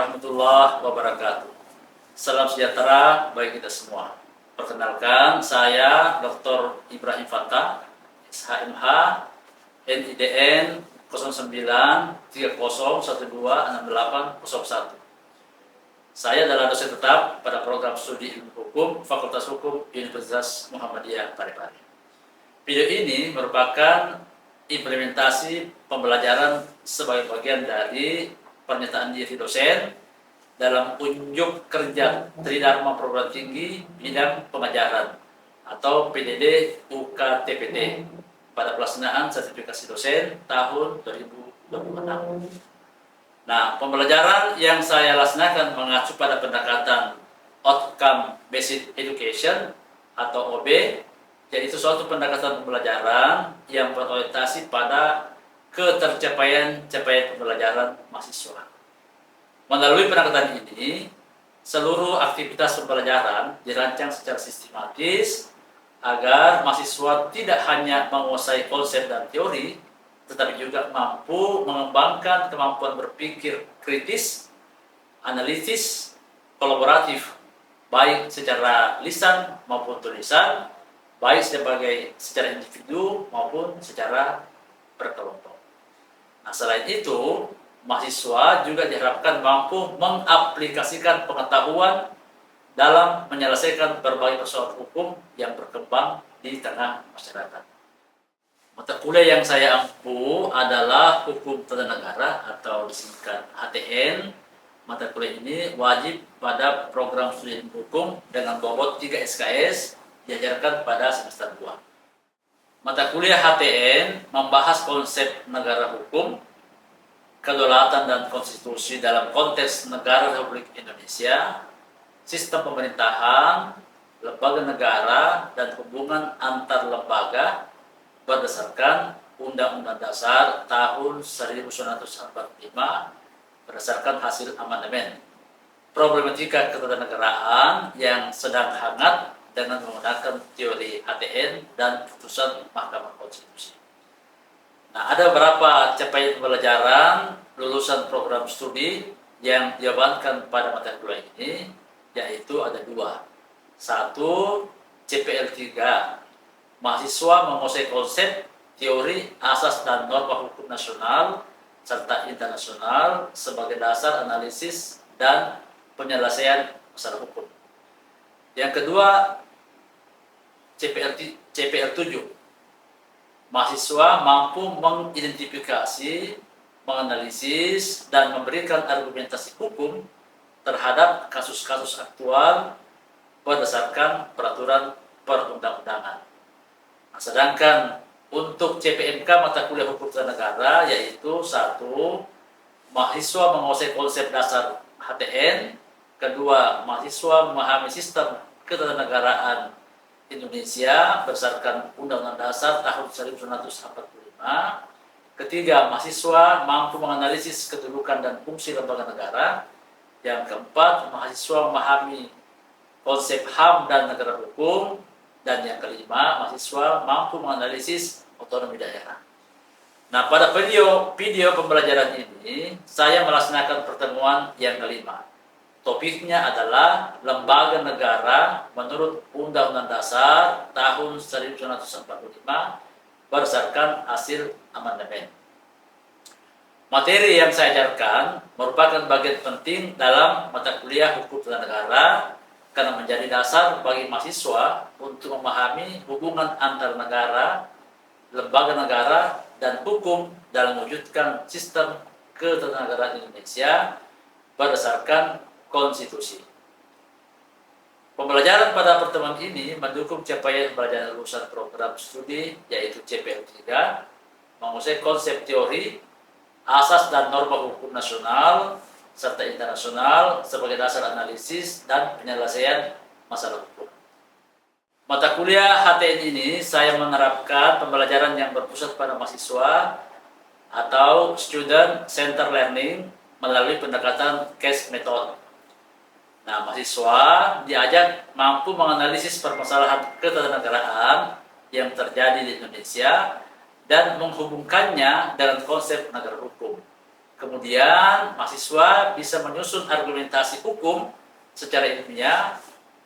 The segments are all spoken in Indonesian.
warahmatullahi wabarakatuh. Salam sejahtera bagi kita semua. Perkenalkan, saya Dr. Ibrahim Fattah, SHMH, NIDN 0930126801. Saya adalah dosen tetap pada program studi ilmu hukum Fakultas Hukum Universitas Muhammadiyah Parepare. Video ini merupakan implementasi pembelajaran sebagai bagian dari pernyataan diri dosen dalam unjuk kerja Tridharma Perguruan Tinggi bidang pengajaran atau PDD UKTPT pada pelaksanaan sertifikasi dosen tahun 2026. Nah, pembelajaran yang saya laksanakan mengacu pada pendekatan Outcome Based Education atau OB, yaitu suatu pendekatan pembelajaran yang berorientasi pada ketercapaian pembelajaran mahasiswa. Melalui pendekatan ini, seluruh aktivitas pembelajaran dirancang secara sistematis agar mahasiswa tidak hanya menguasai konsep dan teori, tetapi juga mampu mengembangkan kemampuan berpikir kritis, analitis, kolaboratif, baik secara lisan maupun tulisan, baik secara individu maupun secara berkelompok. Nah, selain itu, mahasiswa juga diharapkan mampu mengaplikasikan pengetahuan dalam menyelesaikan berbagai persoalan hukum yang berkembang di tengah masyarakat. Mata kuliah yang saya ampu adalah Hukum Tata Negara atau disingkat HTN. Mata kuliah ini wajib pada program studi hukum dengan bobot 3 SKS diajarkan pada semester 2. Mata kuliah HTN membahas konsep negara hukum, kedaulatan dan konstitusi dalam konteks negara Republik Indonesia, sistem pemerintahan, lembaga negara, dan hubungan antar lembaga berdasarkan Undang-Undang Dasar tahun 1945 berdasarkan hasil amandemen. Problematika ketatanegaraan yang sedang hangat dengan menggunakan teori HTN dan putusan Mahkamah Konstitusi. Nah, ada beberapa capaian pembelajaran lulusan program studi yang diamankan pada mata kuliah ini, yaitu ada 2. 1. CPL 3. Mahasiswa menguasai konsep, teori, asas dan norma hukum nasional serta internasional sebagai dasar analisis dan penyelesaian masalah hukum. Yang kedua, CPL 7. Mahasiswa mampu mengidentifikasi, menganalisis, dan memberikan argumentasi hukum terhadap kasus-kasus aktual berdasarkan peraturan perundang-undangan. Nah, sedangkan untuk CPMK mata kuliah hukum tata negara yaitu 1. Mahasiswa menguasai konsep dasar HTN. Kedua, mahasiswa memahami sistem ketatanegaraan Indonesia berdasarkan Undang-Undang Dasar tahun 1945. Ketiga, mahasiswa mampu menganalisis kedudukan dan fungsi lembaga negara. Yang keempat, mahasiswa memahami konsep HAM dan negara hukum. Dan yang kelima, mahasiswa mampu menganalisis otonomi daerah. Nah, pada video pembelajaran ini, saya melaksanakan pertemuan yang kelima. Topiknya adalah lembaga negara menurut Undang-Undang Dasar tahun 1945 berdasarkan hasil amandemen. Materi yang saya ajarkan merupakan bagian penting dalam mata kuliah Hukum Tata Negara karena menjadi dasar bagi mahasiswa untuk memahami hubungan antar negara, lembaga negara, dan hukum dalam mewujudkan sistem ketatanegaraan Indonesia berdasarkan konstitusi. Pembelajaran pada pertemuan ini mendukung capaian pembelajaran lulusan program studi yaitu CPL 3, menguasai konsep teori, asas dan norma hukum nasional serta internasional sebagai dasar analisis dan penyelesaian masalah hukum. Mata kuliah HTN ini saya menerapkan pembelajaran yang berpusat pada mahasiswa atau Student Center Learning melalui pendekatan case method. Nah, mahasiswa diajak mampu menganalisis permasalahan ketatanegaraan yang terjadi di Indonesia dan menghubungkannya dengan konsep negara hukum. Kemudian mahasiswa bisa menyusun argumentasi hukum secara ilmiah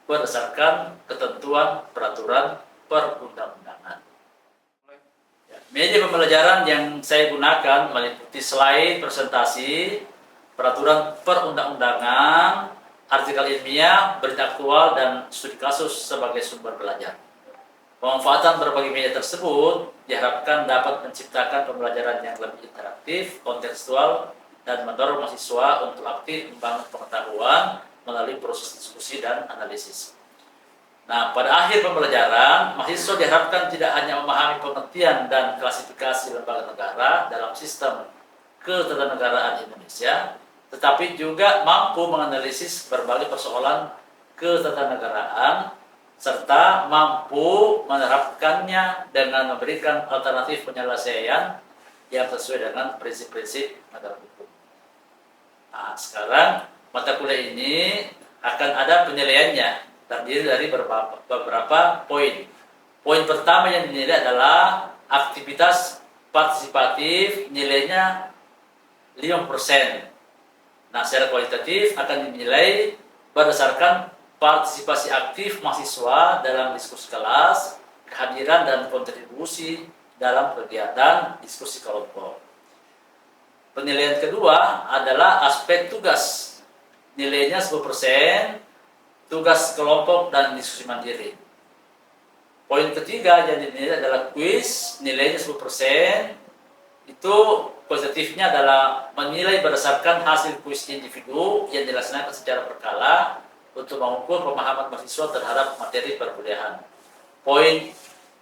berdasarkan ketentuan peraturan perundang-undangan. Media pembelajaran yang saya gunakan meliputi slide presentasi, peraturan perundang-undangan, artikel ilmiah, berita aktual, dan studi kasus sebagai sumber belajar. Pemanfaatan berbagai media tersebut diharapkan dapat menciptakan pembelajaran yang lebih interaktif, kontekstual, dan mendorong mahasiswa untuk aktif membangun pengetahuan melalui proses diskusi dan analisis. Nah, pada akhir pembelajaran, mahasiswa diharapkan tidak hanya memahami pengertian dan klasifikasi lembaga negara dalam sistem ketatanegaraan Indonesia, tetapi juga mampu menganalisis berbagai persoalan ketatanegaraan serta mampu menerapkannya dengan memberikan alternatif penyelesaian yang sesuai dengan prinsip-prinsip negara hukum. Nah, sekarang mata kuliah ini akan ada penilaiannya, terdiri dari beberapa poin. Poin pertama yang dinilai adalah aktivitas partisipatif, nilainya 5%. Nah, secara kualitatif akan dinilai berdasarkan partisipasi aktif mahasiswa dalam diskusi kelas, kehadiran dan kontribusi dalam kegiatan diskusi kelompok. Penilaian kedua adalah aspek tugas. Nilainya 10%, tugas kelompok dan diskusi mandiri. Poin ketiga yang dinilai adalah kuis, nilainya 10%. Itu kualitatifnya adalah menilai berdasarkan hasil kuis individu yang dilaksanakan secara berkala untuk mengukur pemahaman mahasiswa terhadap materi perkuliahan. Poin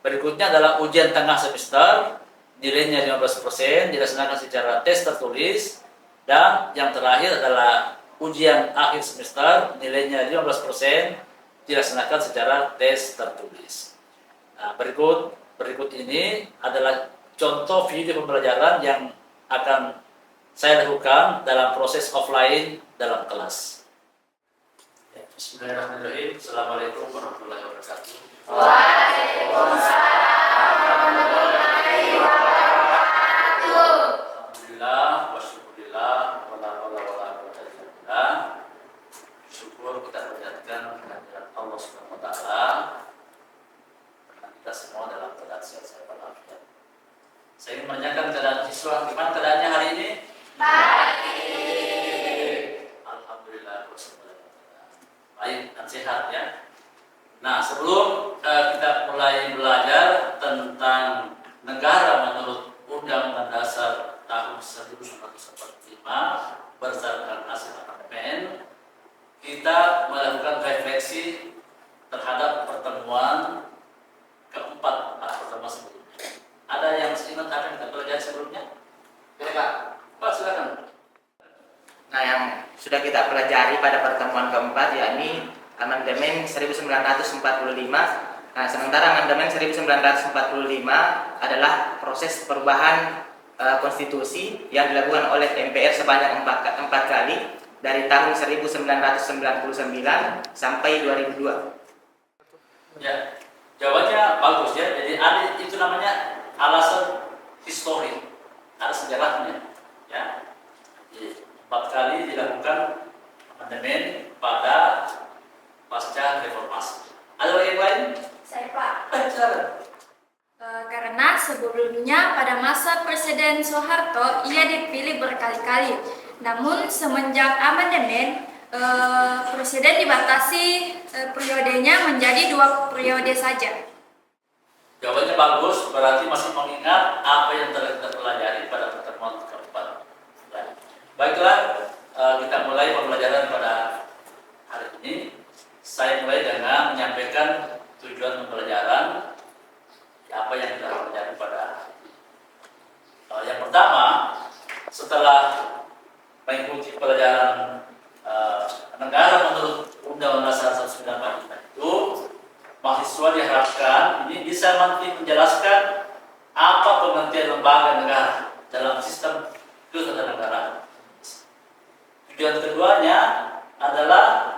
berikutnya adalah ujian tengah semester, nilainya 15%, dilaksanakan secara tes tertulis, dan yang terakhir adalah ujian akhir semester, nilainya 15%, dilaksanakan secara tes tertulis. Nah, berikut ini adalah contoh video pembelajaran yang akan saya lakukan dalam proses offline dalam kelas. Bismillahirrahmanirrahim. Assalamualaikum warahmatullahi wabarakatuh. Waalaikumsalam warahmatullahi wabarakatuh. Alhamdulillah, wasyukurillah, wala hawla wala quwwata illa billah. Syukur kita panjatkan kehadirat Allah Subhanahu wa taala. Karena kita semua dalam keadaan sehat walafiat. Saya ingin menanyakan keadaan siswa, gimana keadaannya hari ini? Baik. Alhamdulillah, baik dan sehat ya. Nah, sebelum kita mulai belajar tentang negara menurut Undang-Undang Dasar tahun 1945 berdasarkan hasil amandemen, kita melakukan refleksi terhadap pertemuan keempat atau pertemuan sebelumnya. Ada yang ingat apa yang kita pelajari sebelumnya? Boleh Pak. Pak, silakan. Nah, yang sudah kita pelajari pada pertemuan keempat yakni amandemen 1945. Nah, sementara amandemen 1945 adalah proses perubahan konstitusi yang dilakukan oleh MPR sebanyak 4 kali dari tahun 1999 sampai 2002. Ya, jawabannya bagus ya. Jadi ada itu namanya alasan histori, ada sejarahnya. Ya, jadi 4 kali dilakukan amandemen pada pasca reformasi. Ada lagi yang lain? Saya Pak. Silakan. Karena sebelumnya pada masa Presiden Soeharto ia dipilih berkali-kali. Namun semenjak amandemen Presiden dibatasi periodenya menjadi 2 periode saja. Jawabannya bagus, berarti masih mengingat apa yang telah kita pelajari pada pertemuan keempat. Ya. Baiklah, kita mulai pembelajaran pada hari ini. Saya mulai dengan menyampaikan tujuan pembelajaran, apa yang kita pelajari pada yang pertama, setelah mengikuti pelajaran negara menurut Undang-Undang Dasar 1945 itu, mahasiswa diharapkan ini bisa nanti menjelaskan apa pengertian lembaga negara dalam sistem ketatanegaraan. Tujuan keduanya adalah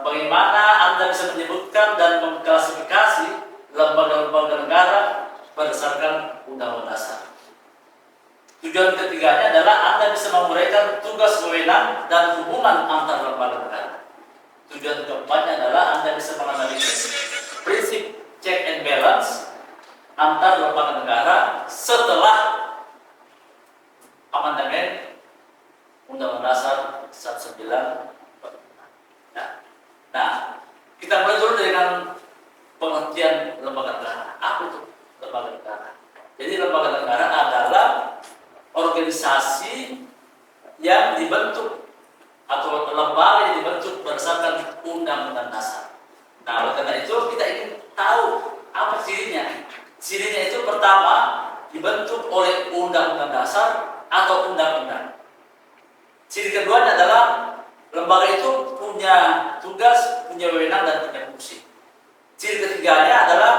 bagaimana Anda bisa menyebutkan dan mengklasifikasi lembaga-lembaga negara berdasarkan Undang-Undang Dasar. Tujuan ketiganya adalah Anda bisa menguraikan tugas wewenang dan hubungan antar lembaga negara. Tujuan keempatnya adalah Anda bisa menganalisis prinsip check and balance antar lembaga negara setelah amandemen Undang-Undang Dasar 1945. Nah, kita mulai dulu dengan pengertian lembaga negara. Apa itu lembaga negara? Jadi lembaga negara adalah organisasi yang dibentuk atau lembaga yang dibentuk berdasarkan Undang-Undang Dasar. Nah, oleh karena itu kita ingin tahu apa cirinya. Cirinya itu pertama dibentuk oleh Undang-Undang Dasar atau undang-undang. Ciri keduanya adalah lembaga itu punya tugas, punya wewenang dan punya fungsi. Ciri ketiganya adalah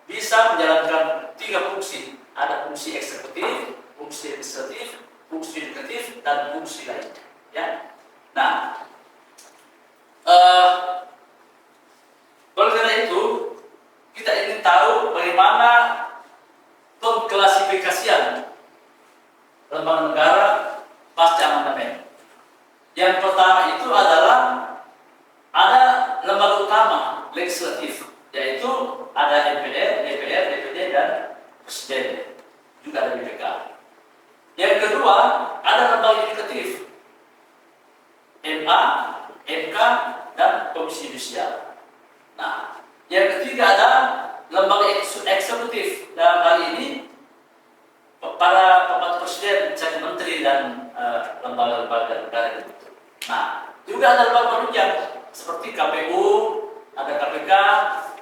bisa menjalankan 3 fungsi. Ada fungsi eksekutif, fungsi legislatif, fungsi yudikatif, dan fungsi lainnya. Ya. Nah, oleh karena itu kita ingin tahu bagaimana pengklasifikasian lembaga negara pasca amandemen. Yang pertama itu adalah ada lembaga utama legislatif, yaitu ada MPR, DPR, DPD, dan Presiden, juga ada BPK. Yang kedua ada lembaga yudikatif, MA, MK, dan Komisi Yudisial. Nah, yang ketiga ada lembaga eksekutif. Dalam hal ini para pembantu presiden, calon menteri, dan lembaga-lembaga negara itu. Nah, juga ada lembaga penunjang seperti KPU, ada KPK,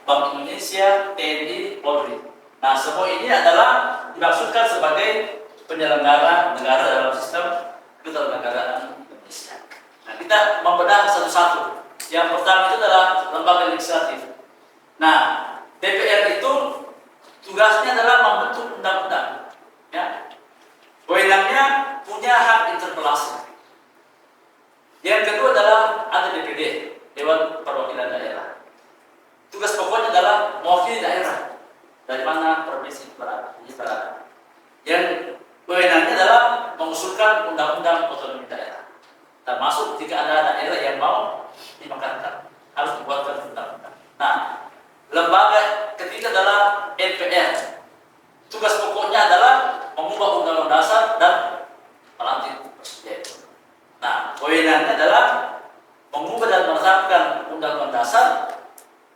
Bank Indonesia, TNI, Polri. Nah, semua ini adalah dimaksudkan sebagai penyelenggara negara dalam sistem ketatanegaraan Indonesia. Nah, kita membedah satu-satu. Yang pertama itu adalah lembaga legislatif. Nah, DPR itu tugasnya adalah membentuk undang-undang. Ya. Wewenangnya punya hak interpelasi. Yang kedua adalah ada DPD, Dewan Perwakilan Daerah. Tugas pokoknya adalah mewakili daerah dari mana provinsi berada. Yang wewenangnya adalah mengusulkan undang-undang otonomi daerah. Termasuk jika ada daerah yang mau dimekarkan, harus membuatkan undang-undang. Nah, lembaga ketiga adalah MPR. Tugas pokoknya adalah mengubah Undang-Undang Dasar dan melantik presiden. Nah, wewenangnya adalah mengubah dan menetapkan Undang-Undang Dasar,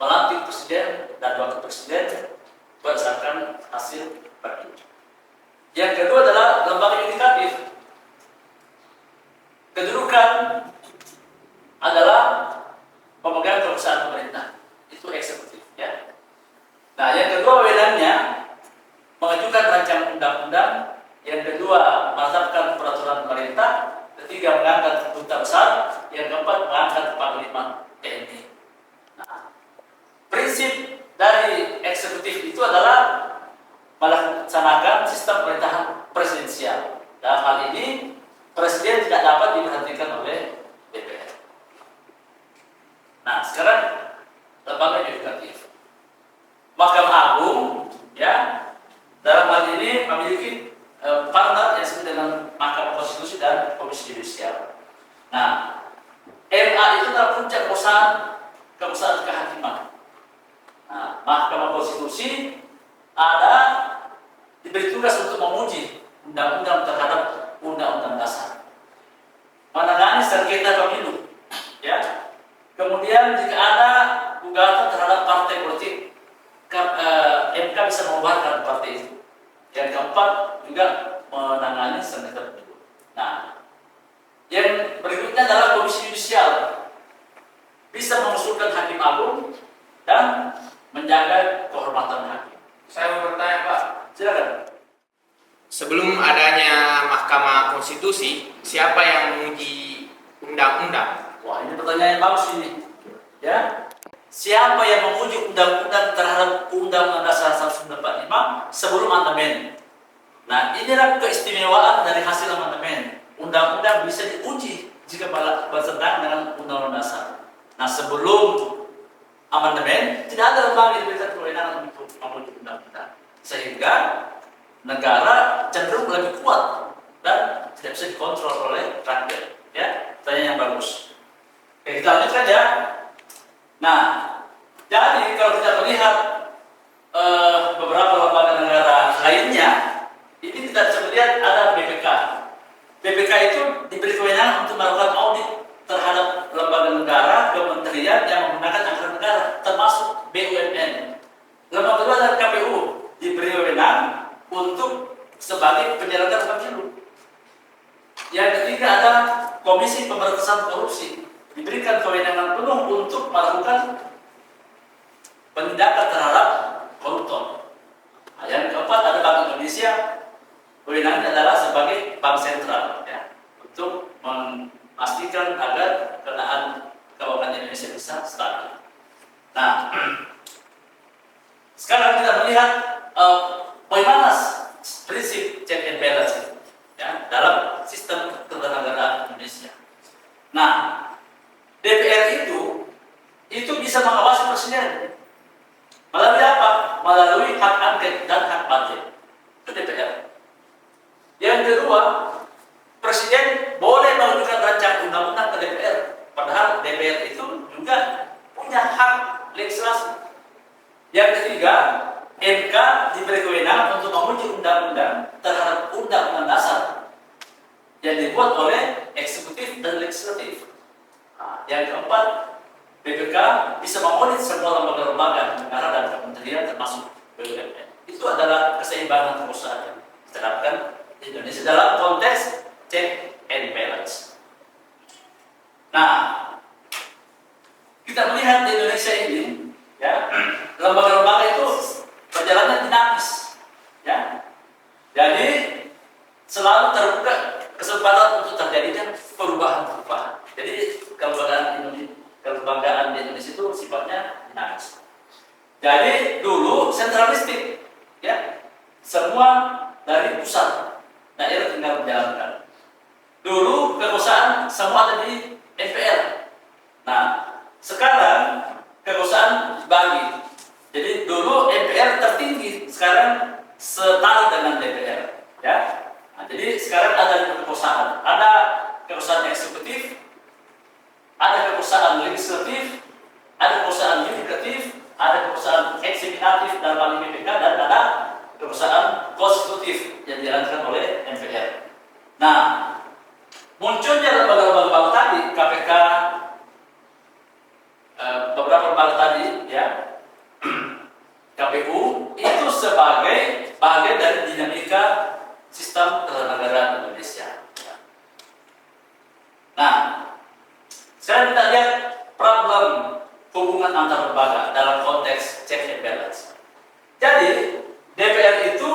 melantik presiden dan wakil presiden berdasarkan hasil pemilu. Yang kedua adalah lembaga yudikatif. Kedudukan adalah pemegang kekuasaan pemerintah, itu eksekutif. Ya. Nah, yang kedua wewenangnya mengajukan rancangan undang-undang, yang kedua menetapkan peraturan pemerintah, ketiga mengangkat duta besar, yang keempat mengangkat panglima TNI. Nah, prinsip dari eksekutif itu adalah melaksanakan sistem pemerintahan presidensial. Dalam hal ini presiden tidak dapat diberhentikan oleh DPR. Nah, sekarang lembaga yudikatif. Mahkamah Agung, ya, dalam hal ini memiliki partner yang disebut dengan Mahkamah Konstitusi dan Komisi Yudisial. Nah, MA itu adalah puncak kekuasaan kehakiman. Nah, Mahkamah Konstitusi ada diberi tugas untuk menguji undang-undang terhadap Undang-Undang Dasar, menangani sengketa pemilu, ya. Kemudian jika ada gugatan terhadap partai politik, MK bisa mengubarkan partai itu. Yang keempat juga menangani sengketa pemilu. Nah, yang berikutnya adalah Komisi Yudisial, bisa mengusulkan hakim agung dan menjaga kehormatan hakim. Saya mau bertanya, Pak. Silakan. Sebelum adanya Mahkamah Konstitusi, siapa yang menguji undang-undang? Wah, ini pertanyaan yang bagus ini. Ya. Siapa yang menguji undang-undang terhadap Undang-Undang Dasar 1945 sebelum amandemen? Nah, inilah keistimewaan dari hasil amandemen. Undang-undang bisa diuji jika bertentangan dengan Undang-Undang Dasar. Nah, sebelum amandemen tidak ada lembaga yang diberikan kewenangan untuk menguji undang-undang, sehingga negara cenderung lebih kuat dan tidak bisa dikontrol oleh rakyat. Ya, pertanyaan yang bagus. Oke, kita lanjutkan ya. Nah, jadi kalau kita melihat beberapa lembaga negara lainnya, ini kita bisa melihat ada BPK. BPK itu diberi kewenangan untuk melakukan audit terhadap lembaga negara, kementerian yang menggunakan anggaran negara, termasuk BUMN. Lembaga kedua adalah KPU, diberi wewenang untuk sebagai penyelenggara pemilu. Yang ketiga ada Komisi Pemberantasan Korupsi, diberikan kewenangan penuh untuk melakukan penindakan terhadap koruptor. Nah, yang keempat ada Bank Indonesia, kewenangannya adalah sebagai bank sentral, ya, untuk memastikan agar keadaan keuangan Indonesia bisa stabil. Nah, sekarang kita melihat bagaimana prinsip check and balance itu, ya, dalam sistem ketatanegaraan Indonesia. Nah, DPR itu bisa mengawasi presiden melalui apa? Melalui hak angket dan hak paten. Itu DPR. Yang kedua, presiden boleh mengajukan rancangan undang-undang ke DPR, padahal DPR itu juga punya hak legislasi. Yang ketiga, MK diberi kewenangan untuk menguji undang-undang terhadap undang-undang dasar yang dibuat oleh eksekutif dan legislatif. Nah, yang keempat, BPK bisa mengaudit semua lembaga-lembaga negara dan kementerian termasuk BUMN. Itu adalah keseimbangan kekuasaan yang diterapkan di Indonesia dalam konteks check and balance. Nah, kita melihat di Indonesia ini, ya, lembaga-lembaga itu perjalanan dinamis, ya. Jadi selalu terbuka kesempatan untuk terjadinya perubahan-perubahan. Jadi kelembagaan di Indonesia itu sifatnya dinamis. Jadi dulu sentralistik, ya, semua dari pusat, daerah tinggal menjalankan. Dulu kekuasaan semua ada di MPR. Nah, sekarang kekuasaan dibagi. Jadi dulu MPR tertinggi, sekarang setara dengan DPR, ya. Nah, jadi sekarang ada kekuasaan, ada kekuasaan eksekutif, ada kekuasaan legislatif, ada kekuasaan yudikatif, ada kekuasaan eksekutif dalam hal ini BPK, dan ada kekuasaan konstitutif yang dijalankan oleh MPR. Nah, munculnya lembaga-lembaga baru tadi, KPK, beberapa lembaga tadi, ya, KPU, itu sebagai bagian dari dinamika sistem ketatanegaraan Indonesia. Nah, sekarang kita lihat problem hubungan antar lembaga dalam konteks check and balance. Jadi, DPR itu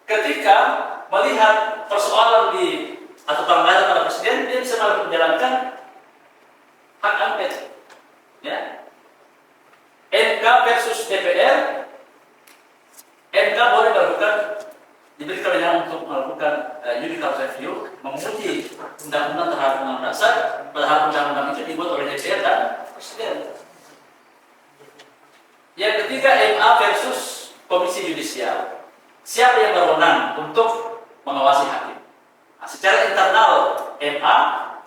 ketika melihat persoalan atau pelanggaran pada presiden, dia bisa menjalankan hak angket, ya. MK versus DPR, MK boleh diberi kewenangan untuk melakukan judicial review, menguji undang-undang terhadap undang-undang dasar, padahal undang-undang itu dibuat oleh DPR dan presiden. Yang ketiga, MA versus Komisi Yudisial. Siapa yang berwenang untuk mengawasi hakim? Nah, secara internal MA,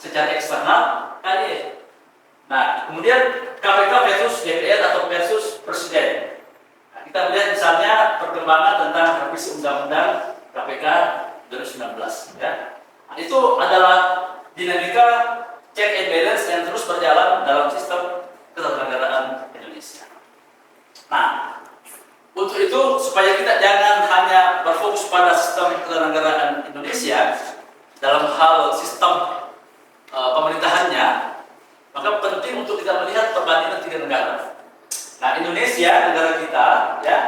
secara eksternal KY. Nah, kemudian KPK versus DPR atau versus presiden. Nah, kita melihat misalnya perkembangan tentang revisi undang-undang KPK 2019, ya. Nah, itu adalah dinamika check and balance yang terus berjalan dalam sistem ketatanegaraan Indonesia. Nah, untuk itu supaya kita jangan hanya berfokus pada sistem ketatanegaraan Indonesia dalam hal sistem pemerintahannya, maka penting untuk kita melihat perbandingan tiga negara. Nah, Indonesia, negara kita, ya,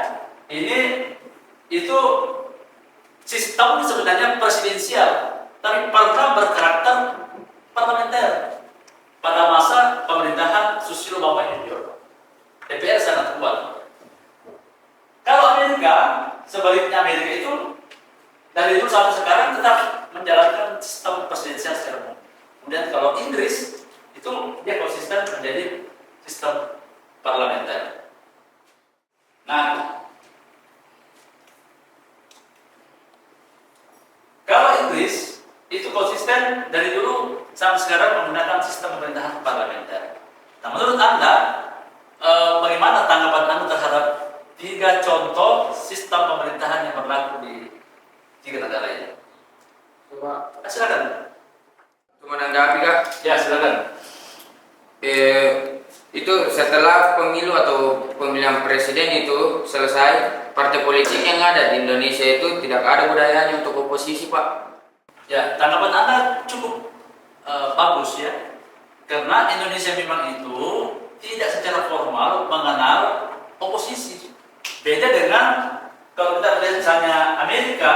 ini itu sistem sebenarnya presidensial, tapi pernah berkarakter parlementer pada masa pemerintahan Susilo Bambang Yudhoyono. DPR sangat kuat. Kalau Amerika, sebaliknya Amerika itu dari dulu sampai sekarang tetap menjalankan sistem presidensial secara umum. Kemudian kalau Inggris itu dia konsisten menjadi sistem parlementer. Nah, 3 contoh sistem pemerintahan yang berlaku di 3 negara ini. Coba Silakan. menanggapi Kak. Ya, silakan. Itu setelah pemilu atau pemilihan presiden itu selesai, partai politik yang ada di Indonesia itu tidak ada budayanya untuk oposisi Pak. Ya, tanggapan Anda cukup bagus ya. Karena Indonesia memang itu tidak secara formal mengenal oposisi. Beda dengan kalau kita lihat misalnya Amerika,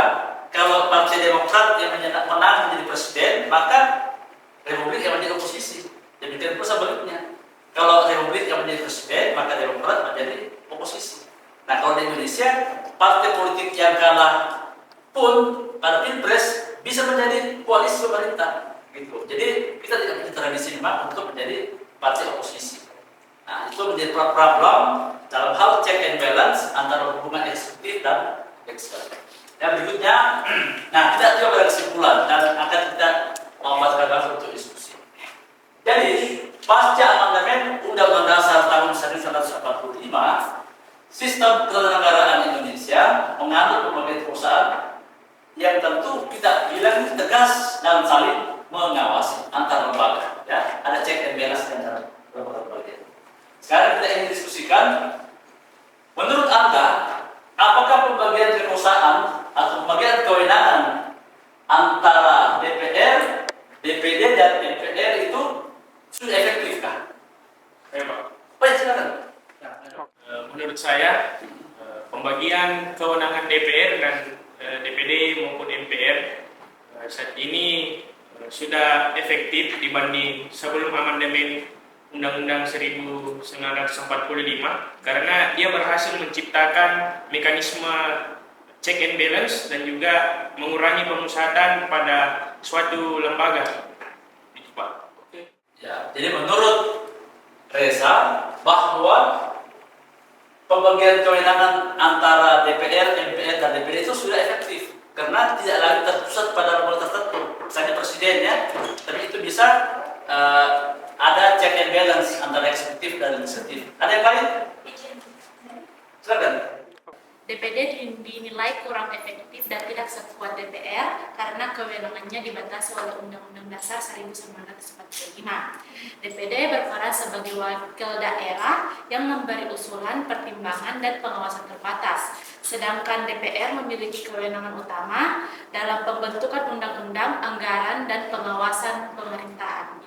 kalau Partai Demokrat yang menang menjadi presiden, maka Republik yang menjadi oposisi. Demikian pula sebaliknya. Kalau Republik yang menjadi presiden, maka Demokrat menjadi oposisi. Nah, kalau di Indonesia, partai politik yang kalah pun pada Pilpres bisa menjadi koalisi pemerintah. Gitu. Jadi kita tidak punya tradisi memang untuk menjadi partai oposisi. Nah, itu menjadi problem dalam hal check and balance antara hubungan eksekutif dan legislatif. Yang berikutnya, nah kita coba pada kesimpulan dan akan kita membuatkan waktu untuk diskusi. Jadi, pasca amandemen Undang-Undang Dasar tahun 1945, sistem ketatanegaraan Indonesia menganut berbagai perusahaan yang tentu kita bilang tegas dan saling mengawasi antar lembaga. Ya, ada check and balance antara lembaga-lembaga. Sekarang kita ingin diskusikan, menurut Anda, apakah pembagian kekuasaan atau pembagian kewenangan antara DPR, DPD dan MPR itu sudah efektifkah? Pak. Baik, silakan. Menurut saya pembagian kewenangan DPR dan DPD maupun MPR saat ini sudah efektif dibanding sebelum amandemen Undang-Undang 1945 karena dia berhasil menciptakan mekanisme check and balance dan juga mengurangi pemusatan pada suatu lembaga. Itu Pak. Oke. Ya, jadi menurut Reza bahwa pembagian kewenangan antara DPR, MPR, dan DPD itu sudah efektif karena tidak lagi terpusat pada lembaga tertentu, misalnya presiden ya, tapi itu bisa ada check and balance antara eksekutif dan legislatif. Ada yang lain? Silakan. DPD dinilai kurang efektif dan tidak sekuat DPR karena kewenangannya dibatasi oleh Undang-Undang Dasar 1945. DPD berperan sebagai wakil daerah yang memberi usulan, pertimbangan, dan pengawasan terbatas. Sedangkan DPR memiliki kewenangan utama dalam pembentukan undang-undang, anggaran, dan pengawasan pemerintahan.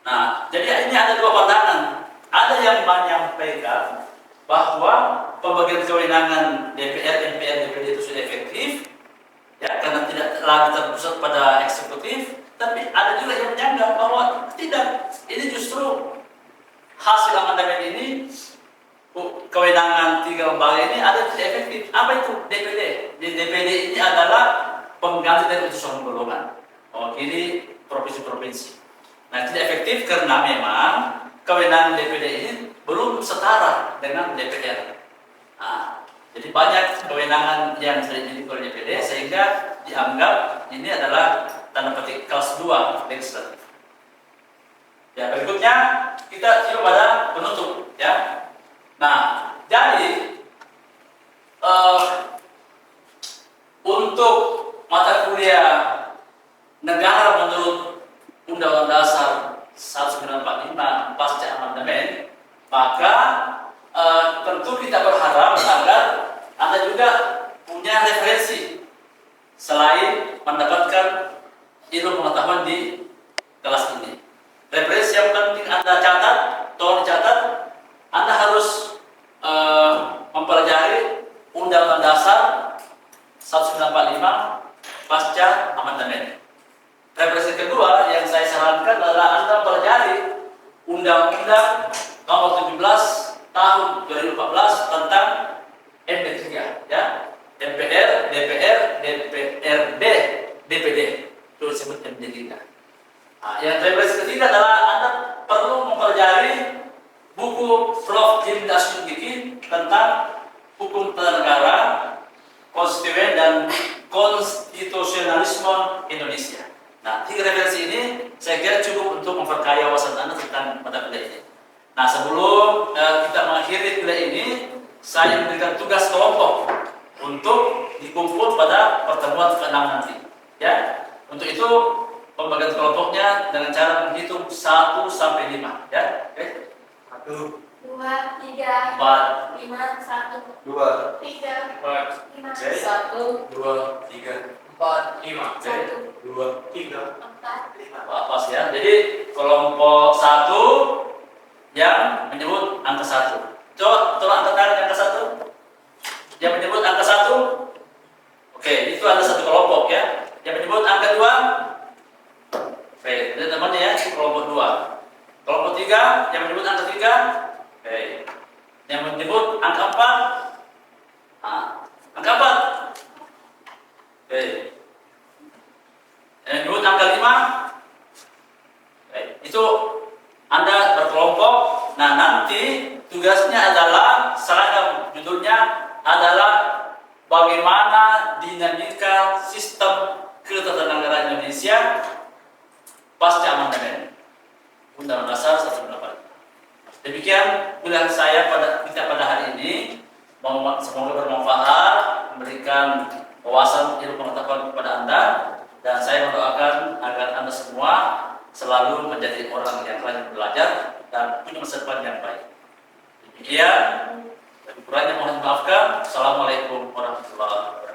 Nah, jadi ini ada 2 pandangan. Ada yang menyampaikan bahwa pembagian kewenangan DPR, MPR, DPD itu sudah efektif, ya, karena tidak lagi terpusat pada eksekutif. Tapi ada juga yang menyanggah bahwa tidak, ini justru hasil amandemen ini, kewenangan 3 lembaga ini ada yang tidak efektif. Apa itu DPD? DPD ini adalah pengganti dari utusan golongan, mewakili provinsi-provinsi. Nah, tidak efektif karena memang kewenangan DPD ini belum setara dengan DPR. Nah, jadi banyak kewenangan yang sudah dimiliki oleh DPD sehingga dianggap ini adalah tanda petik kelas 2 legislatif. Ya, berikutnya kita coba pada penutup ya. Nah, jadi untuk mata kuliah negara menurut Undang-Undang Dasar 1945 pasca amandemen, maka tentu kita berharap agar Anda juga punya referensi selain mendapatkan ilmu pengetahuan di kelas ini. Referensi yang penting Anda catat, tolong dicatat, Anda harus mempelajari Undang-Undang Dasar 1945 pasca amandemen. Referensi kedua yang saya sarankan adalah Anda mempelajari Undang-Undang Nomor 17 Tahun 2014 tentang MP3, ya, MPR, DPR, DPRD, DPD, itu disebut MP3. Nah, yang referensi ketiga adalah Anda perlu mempelajari buku Prof. Jim Dasyuddin tentang hukum tata negara, konstituen dan konstitusionalisme Indonesia. Nah, 3 referensi ini saya kira cukup untuk memperkaya wawasan Anda tentang mata kuliah ini. Nah, sebelum kita mengakhiri ketiga ini saya memberikan tugas kelompok untuk dikumpul pada pertemuan ke-6 nanti. Ya, untuk itu pembagian kelompoknya dengan cara menghitung 1 sampai 5. Ya, oke. 1, 2, 3, 4, 5, 1, 2, 3, 4, 5, Oke. 1, 2, 3, 4, 5. 1, 2, 3. 4, 5. Pas ya. Jadi kelompok 1 yang menyebut angka 1. Coba tolong angkat tangan yang angka 1. Yang menyebut angka 1. Oke, itu ada satu kelompok ya. Yang menyebut angka 2. Oke, ini temannya ya, kelompok 2. Kelompok 3 yang menyebut angka 3. Oke. Yang menyebut angka 4. Angka 4. Oke. Yang menyebut angka 5. Oke. Itu Anda berkelompok. Nah, nanti tugasnya adalah seragam, judulnya adalah bagaimana dinamika sistem ketatanegaraan Indonesia pasca amandemen Undang-Undang Dasar 1945. Demikian kuliah saya pada hari ini. Semoga bermanfaat, memberikan wawasan ilmu pengetahuan kepada Anda, dan saya mendoakan agar Anda semua selalu menjadi orang yang rajin belajar dan punya masa depan yang baik. Demikian, lebih kurangnya mohon dimaafkan. Assalamualaikum warahmatullahi wabarakatuh.